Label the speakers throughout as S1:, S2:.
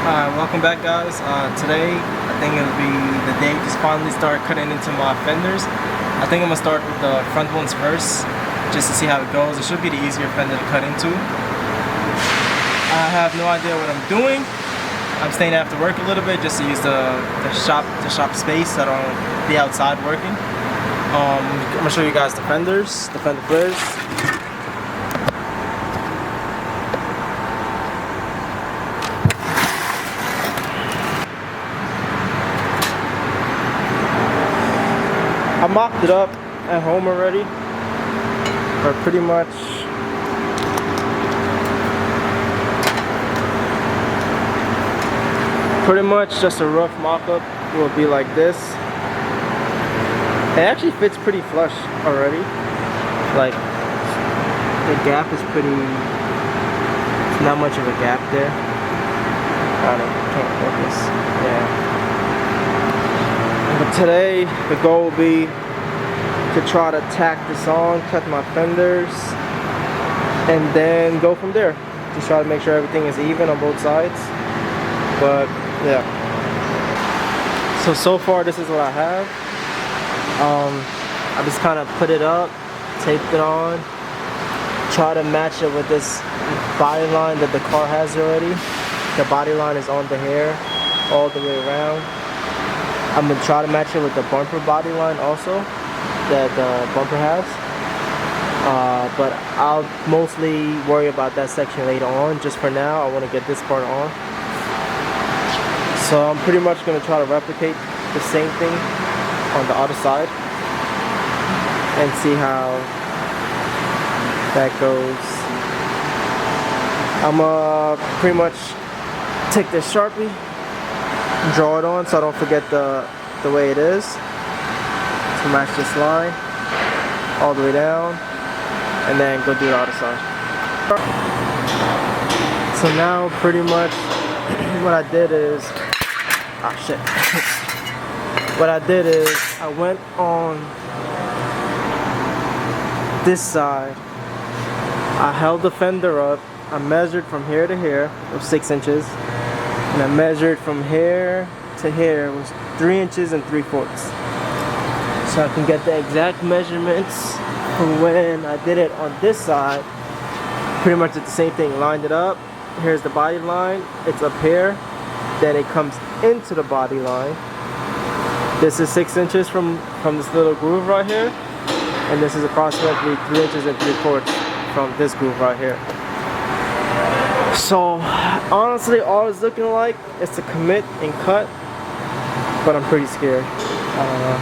S1: Welcome back, guys. Today I think it'll be the day to finally start cutting into my fenders. I think I'm gonna start with the front ones first, just to see how it goes. It should be the easier fender to cut into. I have no idea what I'm doing. I'm staying after work a little bit just to use the shop space so I don't be outside working. I'm gonna show you guys the fender flares. I mocked it up at home already, or pretty much just a rough mock-up will be like this. It actually fits pretty flush already. Like, the gap is it's not much of a gap there. I can't focus. Yeah. But today, the goal will be to try to tack this on, cut my fenders, and then go from there. Just try to make sure everything is even on both sides. But yeah. So far this is what I have. I just kind of put it up, taped it on, try to match it with this body line that the car has already. The body line is on the hair all the way around. I'm gonna try to match it with the bumper body line also that the bumper has, but I'll mostly worry about that section later on. Just for now, I want to get this part on. So I'm pretty much gonna try to replicate the same thing on the other side and see how that goes. I'm gonna pretty much take this Sharpie, draw it on so I don't forget the way it is, to match this line all the way down, and then go do the other side. So now pretty much what I did is, what I did is I went on this side, I held the fender up, I measured from here to here, it was 6 inches. And I measured from here to here, it was 3 inches and 3/4. So I can get the exact measurements from when I did it on this side. Pretty much did the same thing, lined it up. Here's the body line, it's up here. Then it comes into the body line. This is 6 inches from this little groove right here. And this is approximately 3 inches and 3/4 from this groove right here. So honestly, all it's looking like is to commit and cut, but I'm pretty scared. I don't know.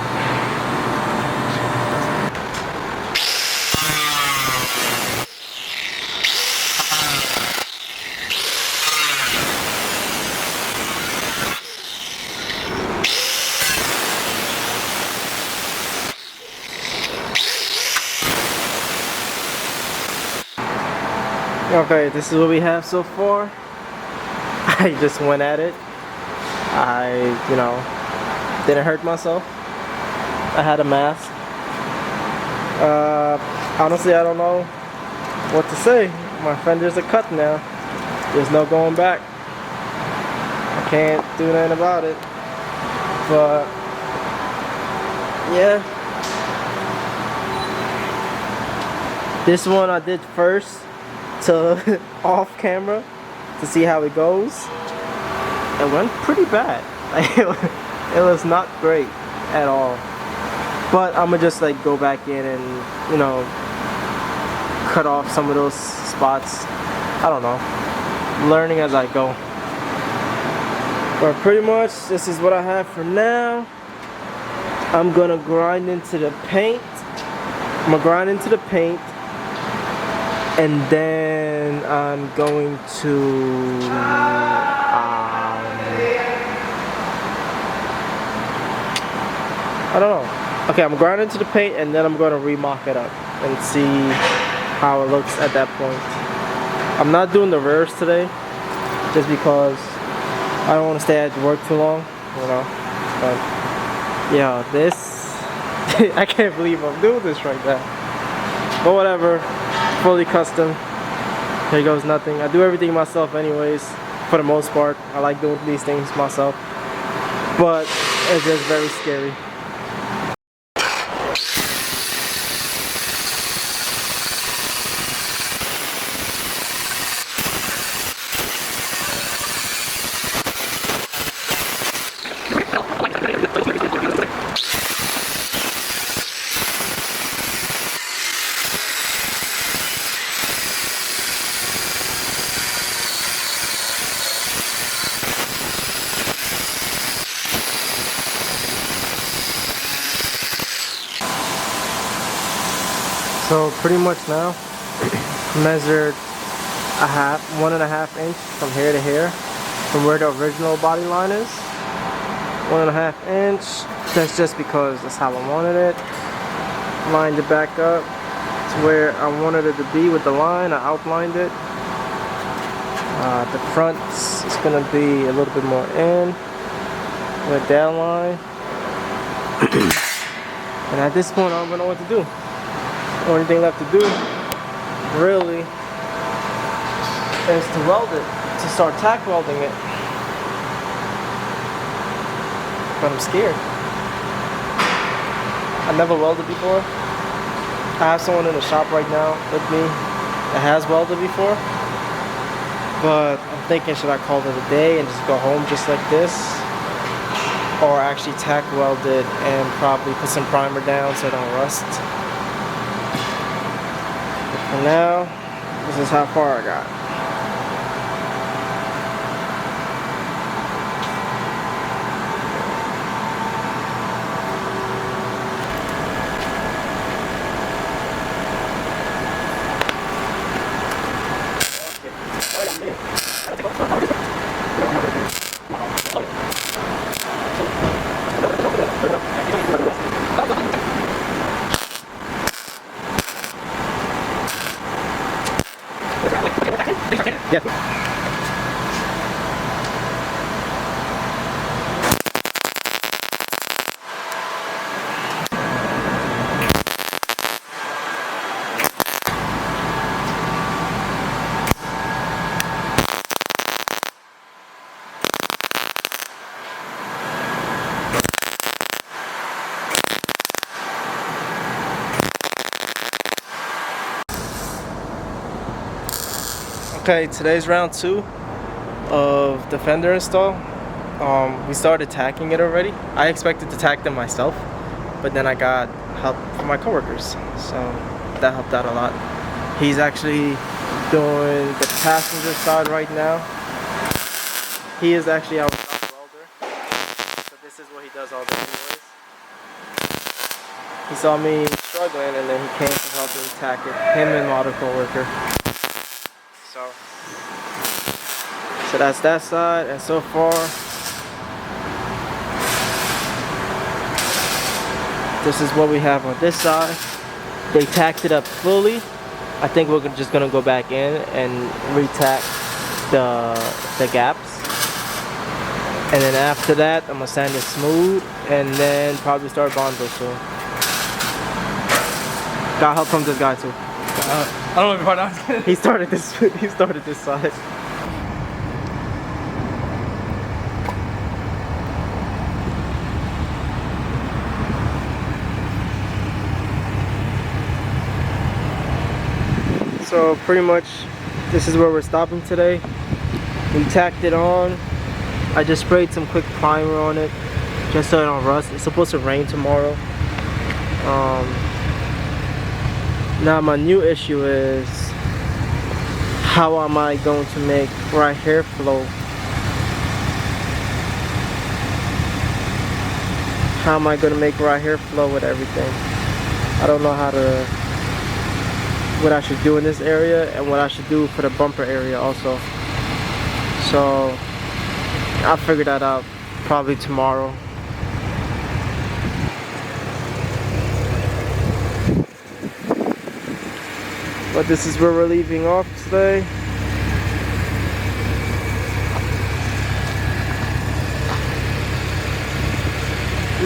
S1: Okay, this is what we have so far. I just went at it. Didn't hurt myself. I had a mask. Honestly, I don't know what to say. My fenders are cut now. There's no going back. I can't do nothing about it. But yeah. This one I did first to off camera to see how it goes. It went pretty bad. It was not great at all. But I'm gonna just like go back in and cut off some of those spots. I don't know. Learning as I go. But pretty much this is what I have for now. I'm gonna grind into the paint. And then I'm going to I don't know. Okay, I'm grinding to the paint and then I'm going to remock it up and see how it looks at that point. I'm not doing the rears today just because I don't want to stay at work too long, But yeah, this I can't believe I'm doing this right now. But whatever. Fully custom. Here goes nothing. I do everything myself anyways. for the most part. I like doing these things myself, but it's just very scary. So pretty much now, measured 1.5 inch from here to here, from where the original body line is. 1.5 inch. That's just because that's how I wanted it. Lined it back up to where I wanted it to be with the line. I outlined it. The front is gonna be a little bit more in with that line. And at this point, I don't know what to do. Only thing left to do, really, is to weld it, to start tack welding it. But I'm scared. I never welded before. I have someone in the shop right now with me that has welded before. But I'm thinking, should I call it a day and just go home just like this? Or actually tack weld it and probably put some primer down so it don't rust. And now, this is how far I got. Yeah. Okay, today's round 2 of the fender install. We started tacking it already. I expected to tack them myself, but then I got help from my coworkers, so that helped out a lot. He's actually doing the passenger side right now. He is actually our shop welder, so this is what he does all day anyways. He saw me struggling and then he came to help me tack it, him and my other coworker. So that's that side, and so far this is what we have on this side. They tacked it up fully. I think we're just gonna go back in and re-tack the gaps, and then after that I'm gonna sand it smooth and then probably start Bondo soon. Got help from this guy too.
S2: I don't know if I know.
S1: He started this side. So pretty much this is where we're stopping today. We tacked it on. I just sprayed some quick primer on it just so it don't rust. It's supposed to rain tomorrow. Now my new issue is, how am I going to make right here flow? How am I going to make right here flow with everything? I don't know what I should do in this area and what I should do for the bumper area also. So I'll figure that out probably tomorrow. But this is where we're leaving off today.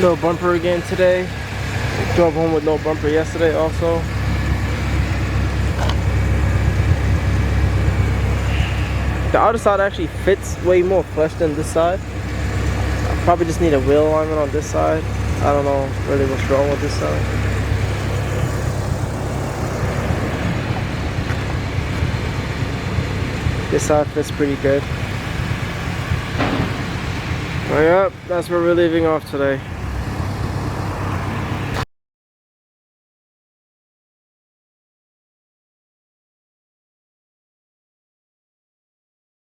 S1: No bumper again today. Drove home with no bumper yesterday also. The other side actually fits way more flush than this side. I probably just need a wheel alignment on this side. I don't know really what's wrong with this side. This side fits pretty good. Well, yep, that's where we're leaving off today.